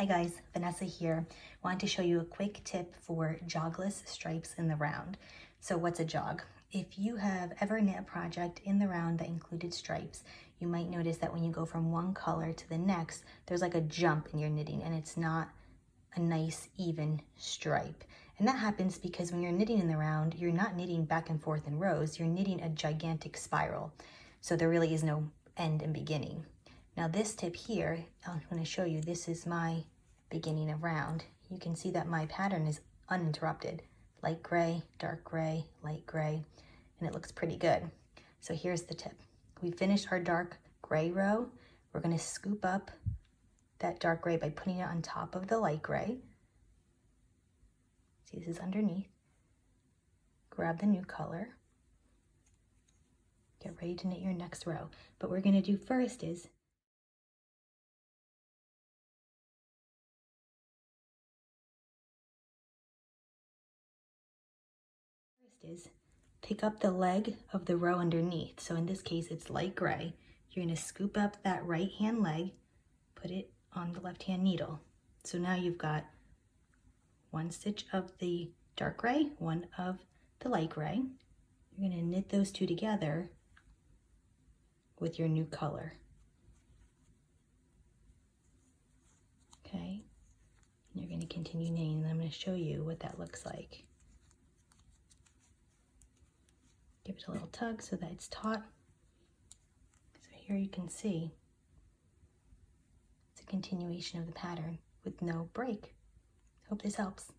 Hi guys, Vanessa here. Wanted to show you a quick tip for jogless stripes in the round. So what's a jog? If you have ever knit a project in the round that included stripes, you might notice that when you go from one color to the next, there's like a jump in your knitting and it's not a nice even stripe. And that happens because when you're knitting in the round, you're not knitting back and forth in rows, you're knitting a gigantic spiral. So there really is no end and beginning. Now this tip here, I'm going to show you, this is my beginning of round. You can see that my pattern is uninterrupted. Light gray, dark gray, light gray, and it looks pretty good. So here's the tip. We finished our dark gray row. We're going to scoop up that dark gray by putting it on top of the light gray. See, this is underneath. Grab the new color. Get ready to knit your next row. But what we're going to do first is pick up the leg of the row underneath. So in this case, it's light gray. You're going to scoop up that right hand leg, put it on the left hand needle. So now you've got one stitch of the dark gray, one of the light gray. You're going to knit those two together with your new color. Okay, and you're going to continue knitting, and I'm going to show you what that looks like. Give it a little tug so that it's taut. So here you can see it's a continuation of the pattern with no break. Hope this helps.